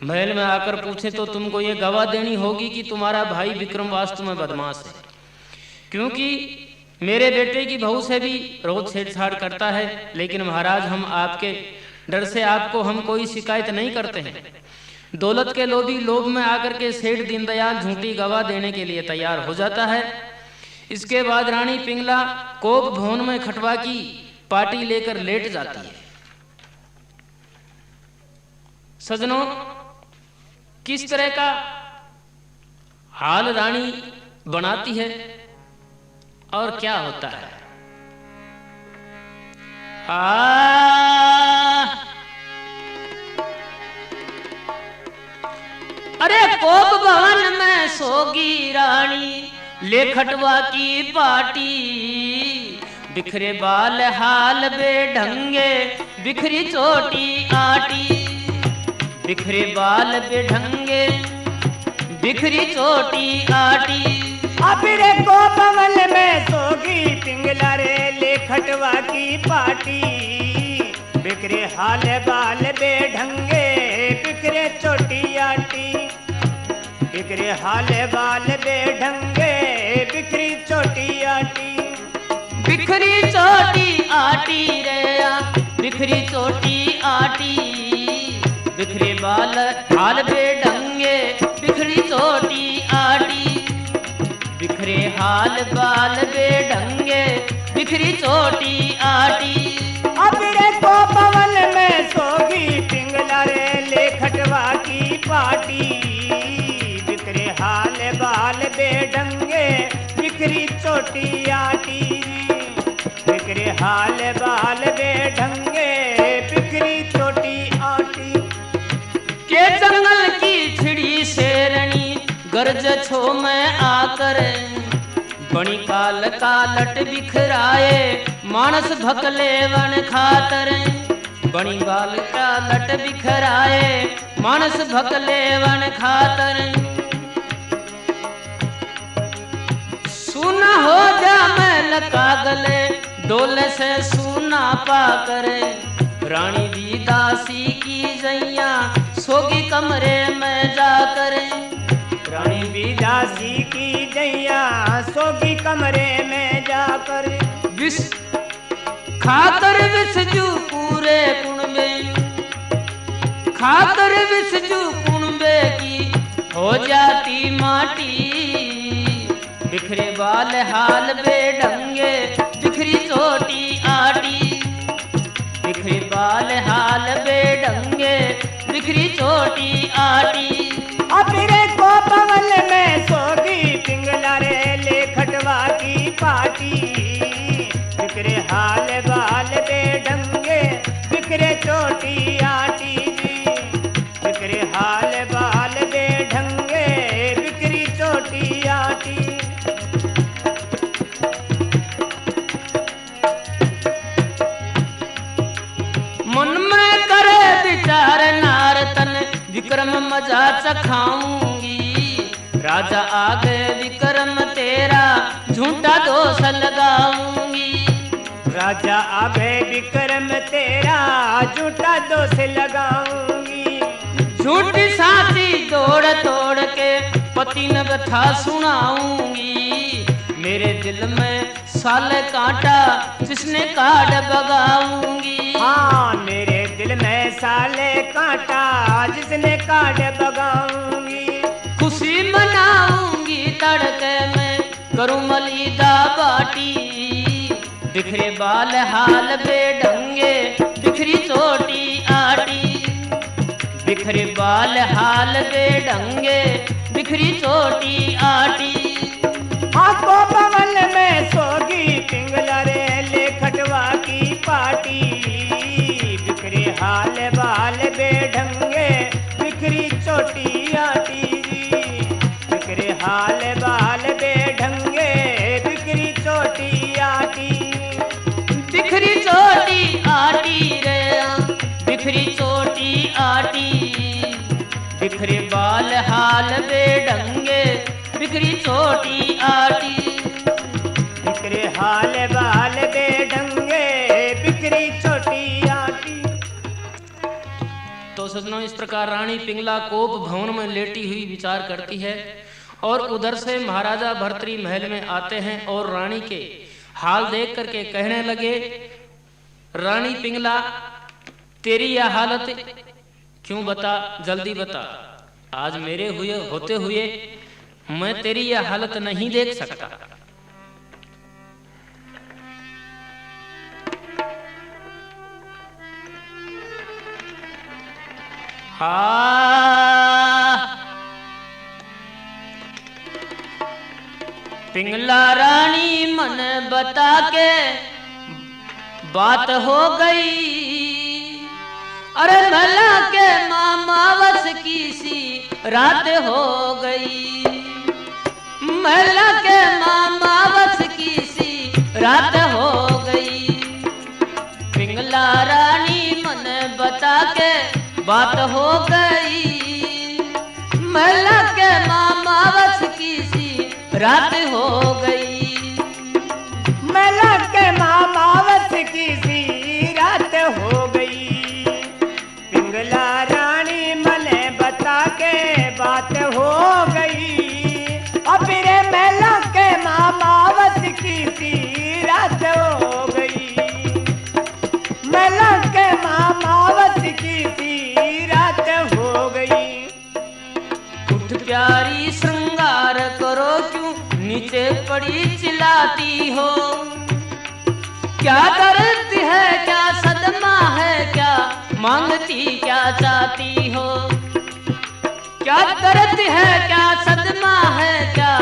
महल में आकर पूछे तो तुमको ये गवाह देनी होगी कि तुम्हारा भाई विक्रम वास्तव में बदमाश है, क्योंकि मेरे बेटे की बहू से भी रोज छेड़छाड़ करता है, लेकिन महाराज हम आपके डर से आपको हम कोई शिकायत नहीं करते हैं। दौलत के लोभी लोभ में आकर के सेठ दीनदयाल झूठी गवाह देने के लिए तैयार हो जाता है। इसके बाद रानी पिंगला कोप भवन में खटवा की पार्टी लेकर लेट जाती है। सजनों, किस तरह का हाल रानी बनाती है और क्या होता है। अरे कोप भवन में सोगी रानी ले खटवा की पार्टी। बिखरे बाल हाल बेढंगे बिखरी चोटी आटी। बिखरे बाल बेढंगे बिखरी चोटी आटी। अबरे को भवन में सोगी पिंगला रे ले खटवा की पार्टी। बिखरे हाल बाल बेढंगे बिखरे चोटी आटी। बिखरे हाल बाल बेढंगे बिखरी चोटी आटी। बिखरी चोटी आटी रे बिखरी चोटी आटी। बिखरे बाल हाल बेढंगे बिखरी चोटी आटी। बिखरे हाल बाल बेढंगे बिखरी चोटी आटी। अबरे को भवन में सोगी पिंगला रे ले खटवा की पार्टी। बिखरे हाल बाल बेढंगे बिखरी चोटी आटी। बिखरे हाल बाल बेढंगे बिखरी चोटी आटी। के जंगल की छिड़ी शेरनी गर्ज छो में आकर। बणी काल कालट बिखराए मानस भकले वन खातर। बणी बाल कालट बिखराए मानस भकले वन खातर। सुना हो जा मैल कागले डोले से सुना पाकर। रानी दी दासी की जैया सोगी कमरे में जाकर। रानी भी दासी की जैया सोगी कमरे में जाकर। विष खातर विषजू पूरे कुणबे। खातर विषजू कुणबे की हो जाती माटी। बिखरे बाल हाल बेढंगे बिखरी चोटी आटी। बिखरे बाल हाल बेढंगे बिखरी चोटी आटी। अबरे को भवन में सोगी पिंगला रे ले खटवा की पार्टी। बिखरे हाल बाल बेढंगे बिखरे चोटी आटी। बिखरे हाल बाल बेढंगे बिखरी चोटी आटी। मन में कर विक्रम मजा चखाऊंगी। राजा आगे विक्रम तेरा झूठा दोष लगाऊंगी। राजा आगे विक्रम तेरा झूठा दोष लगाऊंगी। झूठी साथी दौड़ तोड़ के पति न व्यथा सुनाऊंगी। मेरे दिल में साले कांटा जिसने काट बगाऊंगी। हाँ मेरे दिल में साले कांटा जिसने काट बगाऊंगी। खुशी मनाऊंगी तड़के में करूं मलीदा बाटी। बिखरे बाल हाल बेढंगे बिखरी चोटी आटी। बिखरे बाल हाल बेढंगे बिखरी चोटी आटी। आंखों बगल में सोगी पिंगला रे ले खटवा की पाटी। बिखरे हाल बाल बेढंगे बिखरी चोटी आटी। बिखरे हाल बाल बेढंगे बिखरी चोटी आटी। बिखरी चोटी आटी रे बिखरी चोटी आटी। बिखरे बाल हाल बेढंगे बिखरी चोटी आटी। बिखरे हाल बाल बेढंगे बिखरी चोटी आटी। तो सजनों इस प्रकार रानी पिंगला कोप भवन में लेटी हुई विचार करती है और उधर से महाराजा भर्तरी महल में आते हैं और रानी के हाल देख करके कहने लगे, रानी पिंगला तेरी यह हालत क्यों, बता जल्दी बता। आज मेरे होते हुए मैं तेरी यह हालत नहीं देख सकता। पिंगला रानी मन बता के बात हो गई। अरे भला के मामावस की सी रात हो गई। भला के मामावस की सी रात हो गई। पिंगला रानी मन बता के बात हो गई। भला के मामावस की सी रात हो गई। मला के मामावस की सी रात हो गई। पिंगला रानी मने बता के बात हो गई। अब रे मला के मामावस की सी रात हो गई। मला के मामावस की सी रात हो गई। उठ प्यारी श्रृंगार करो क्यों नीचे पड़ी चिल्लाती हो। क्या दर्द है क्या सदमा है क्या मांगती क्या चाहती हो। क्या दर्द है क्या सदमा है क्या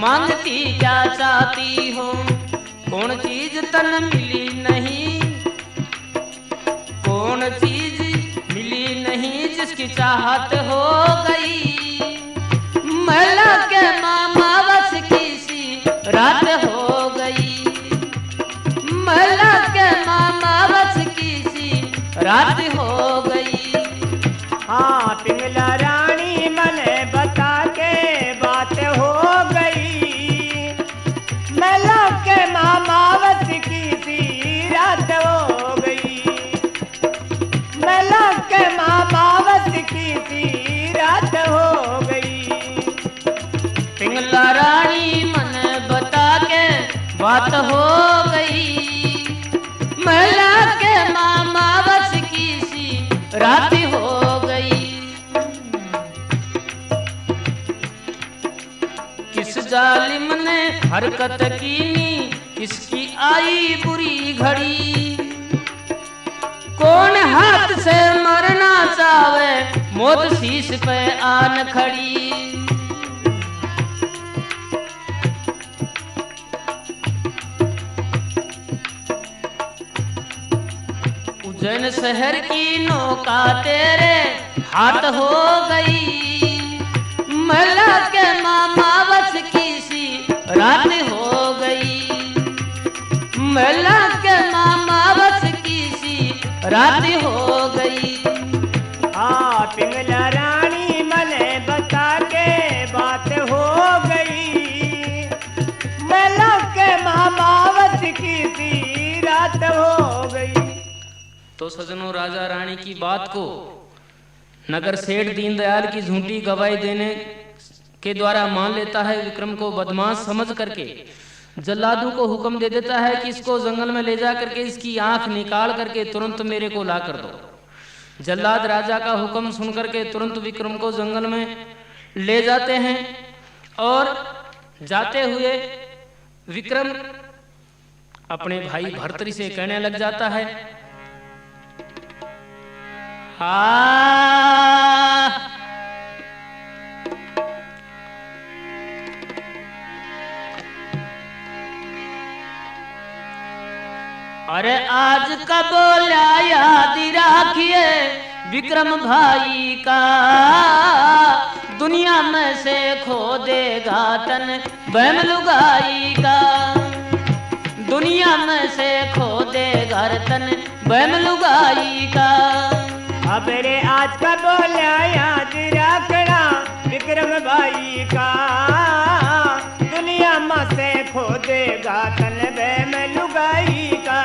मांगती क्या चाहती हो। कौन चीज तन मिली नहीं, कौन चीज मिली नहीं जिसकी चाहत हो गई। मला के मामावस की सी रात हो गई। मला के मामावस की सी रात हो गई। हाँ पिंगला रानी मने बता के बात हो गई। मला के मामावस की सी रात हो गई। मला के मामावस की सी रात हो गई। पिंगला रानी मन बता के बात हो गई। मला के मामावस की सी रात हो गई। किस जालिम ने हरकत कीनी किसकी आई बुरी घड़ी। कौन हाथ से मरना चाहे मौत शीश पे आन खड़ी। उज्जैन शहर की नौका तेरे हाथ हो गई। मला के मामावस की सी रात हो गई। मला के मामावस की सी रात हो गई। हाँ पिंगला रानी सजनों, राजा रानी की बात को नगर सेठ दीनदयाल की झूठी गवाही देने के द्वारा मान लेता है। विक्रम को बदमाश समझ करके जल्लादों को हुक्म दे देता है कि इसको जंगल में ले जा करके इसकी आंख निकाल करके तुरंत मेरे को ला कर दो। जल्लाद राजा का हुक्म सुन करके तुरंत विक्रम को जंगल में ले जाते हैं और जाते हुए विक्रम अपने भाई भर्तृ से कहने लग जाता है, अरे आज का बोला याद राखिए विक्रम भाई का, दुनिया में से खो देगा तन बहन लुगाई का, दुनिया में से खो देगा तन बहन लुगाई का। अब रे आज का बोला याद रखना विक्रम भाई का, दुनिया में से खो देगा तन बहन लुगाई का,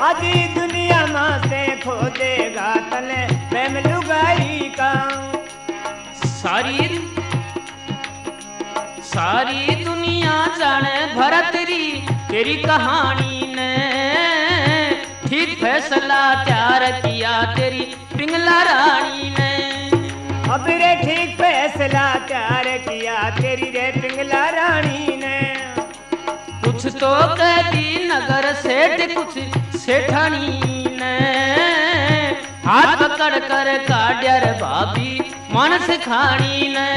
आज दुनिया में से खो देगा तन बहन लुगाई का। सारी दुनिया जाने भरतरी तेरी कहानी ने, ठीक फैसला तैयार किया तेरी पिंगला रानी ने। अब रे ठीक फैसला तैयार किया तेरी रे पिंगला रानी ने। कुछ तो कहती नगर सेठ कुछ सेठानी ने, हाथ पकड़ कर काड्या रे भाभी मानस खानी ने।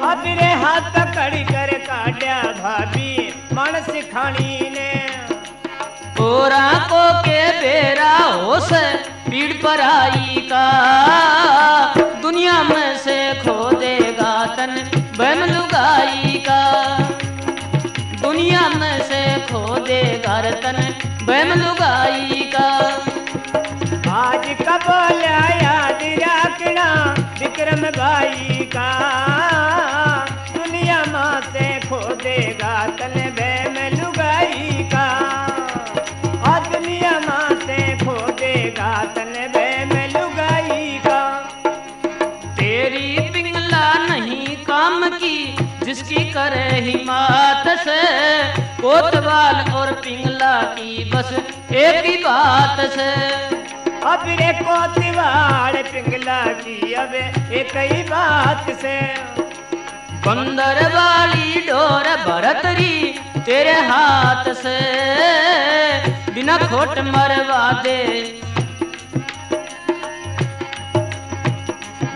अब रे हाथ पकड़ कर काड्या भाभी मानस खानी ने। ओरा को के बेरा होश पीड़ पर आई का, दुनिया में से खो देगा तन बहन लुगाई का, दुनिया में से खो देगा तन बहन लुगाई का। आज का बोला याद रखना विक्रम भाई का, दुनिया में से खो देगा तन बहन लुगाई का, और दुनिया में से खो देगा तन बहन लुगाई का। तेरी पिंगला नहीं काम की जिसकी करे हिम्मत से, कोतवाल और पिंगला की बस एक ही बात से। अब रे कोतवाल पिंगला की अब एक ही बात से। बंदर वाली डोर भरतरी तेरे हाथ से, बिना खोट मरवा दे,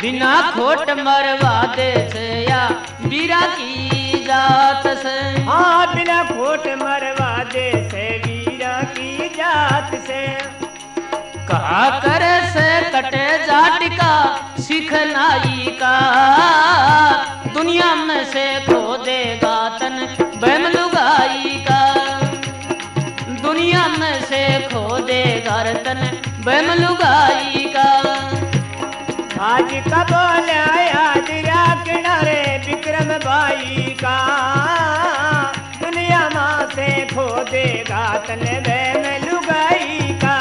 बिना खोट मरवा दे से या वीरा की जात से। हाँ बिना खोट मरवा दे से वीरा की जात से। कहा करे से कटे जाटिका सिखनाई का, दुनिया में से खो देगा तन बहन लुगाई का, दुनिया में से खो देगा तन बहन लुगाई का। आज का बोला याद रखना रे विक्रम भाई का, दुनिया में से खो देगा तन बहन लुगाई का,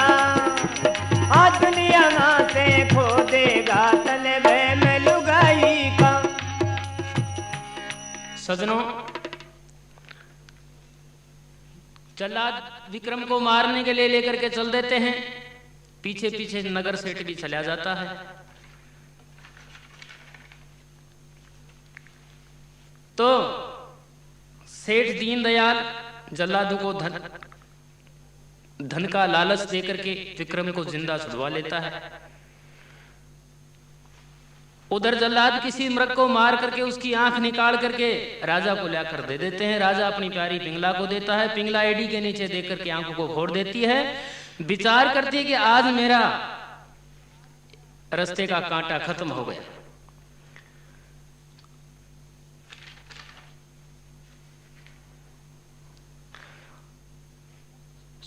और दुनिया में से खो देगा तन बहन लुगाई का। सजनों, जल्लाद विक्रम को मारने के लिए लेकर के चल देते हैं, पीछे पीछे नगर सेठ भी चला जाता है। तो सेठ दीनदयाल जल्लादों को धन का लालच देकर के विक्रम को जिंदा छुड़वा लेता है। उधर जल्लाद किसी मृग को मार करके उसकी आंख निकाल करके राजा को लाकर दे देते हैं। राजा अपनी प्यारी पिंगला को देता है। पिंगला एडी के नीचे देख करके आंखों को फोड़ देती है, विचार करती है कि आज मेरा रास्ते का कांटा खत्म हो गया।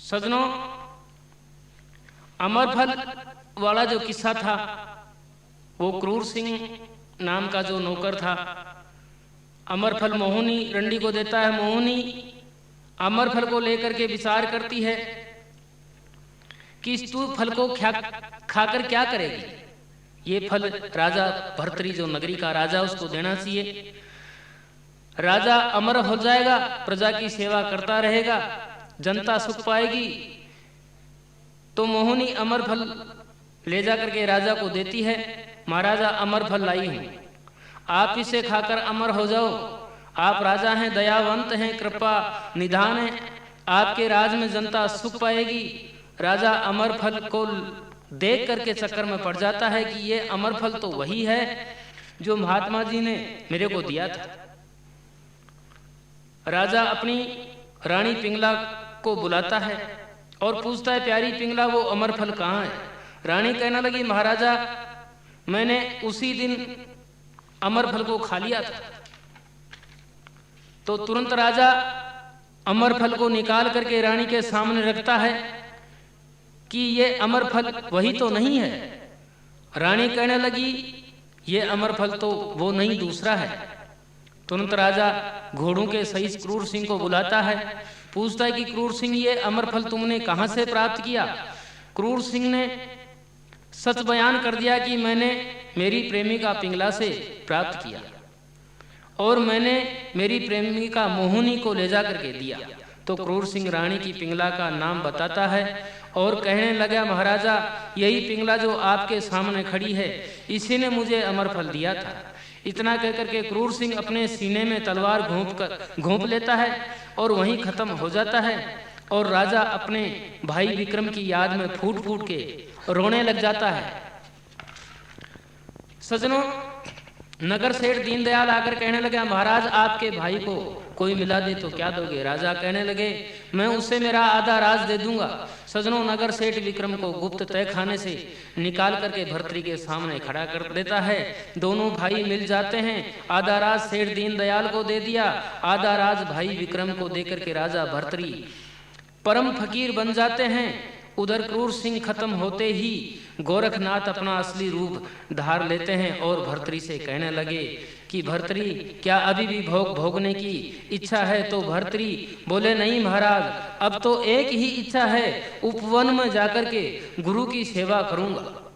सजनों, अमरफल वाला जो किस्सा था, वो क्रूर सिंह नाम का जो नौकर था, अमरफल मोहिनी रंडी को देता है। मोहिनी अमरफल को लेकर के विचार करती है कि इस तू फल को खाकर क्या करेगी? ये फल राजा भर्तरी जो नगरी का राजा उसको देना चाहिए। राजा अमर हो जाएगा, प्रजा की सेवा करता रहेगा, जनता सुख पाएगी। तो मोहिनी अमर फल ले जा करके राजा को देती है। महाराजा अमर फल लाई हूं, आप इसे खाकर अमर हो जाओ। आप राजा हैं, दयावंत हैं, कृपा निधान है, आपके राज में जनता सुख पाएगी। राजा अमर फल को देख करके चक्कर में पड़ जाता है कि ये अमर फल तो वही है जो महात्मा जी ने मेरे को दिया था। राजा अपनी रानी पिंगला को बुलाता है और पूछता है, प्यारी पिंगला वो अमर फल कहाँ है? रानी कहने लगी, महाराजा मैंने उसी दिन अमर फल को खा लिया था। तो तुरंत राजा अमर फल को निकाल करके रानी के सामने रखता है कि ये अमर फल वही तो नहीं है। रानी कहने लगी, ये अमर फल तो वो नहीं, दूसरा है। तुरंत राजा घोड़ों के सही क्रूर सिंह को बुलाता है, पूछता है कि क्रूर सिंह ये अमर फल तुमने कहां से प्राप्त किया? क्रूर सिंह ने सच बयान कर दिया कि मैंने मेरी प्रेमिका पिंगला से प्राप्त किया और मैंने मेरी प्रेमिका मोहिनी को ले जा करके दिया। तो क्रूर सिंह रानी की पिंगला का नाम बताता है और कहने लगा, महाराजा यही पिंगला जो आपके सामने खड़ी है, इसी ने मुझे अमर फल दिया था। इतना कहकर के क्रूर सिंह अपने सीने में तलवार घोंप लेता है और वहीं खत्म हो जाता है। और राजा अपने भाई विक्रम की याद में फूट फूट के रोने लग जाता है। सजनों, नगर सेठ दीनदयाल आकर कहने लगे, महाराज आपके भाई को कोई मिला दे तो क्या दोगे? राजा कहने लगे, मैं उससे मेरा आधा राज दे दूंगा। सजनों, नगर सेठ विक्रम को गुप्त तय खाने से निकाल करके भर्तरी के सामने खड़ा कर देता है। दोनों भाई मिल जाते हैं। आधा राज सेठ दीनदयाल को दे दिया, आधा राज भाई विक्रम को देकर के राजा भर्तरी परम फकीर बन जाते हैं। उधर क्रूर सिंह खत्म होते ही गोरखनाथ अपना असली रूप धार लेते हैं और भर्तरी से कहने लगे कि भर्तरी क्या अभी भी भोग भोगने की इच्छा है? तो भर्तरी बोले, नहीं महाराज, अब तो एक ही इच्छा है, उपवन में जाकर के गुरु की सेवा करूंगा।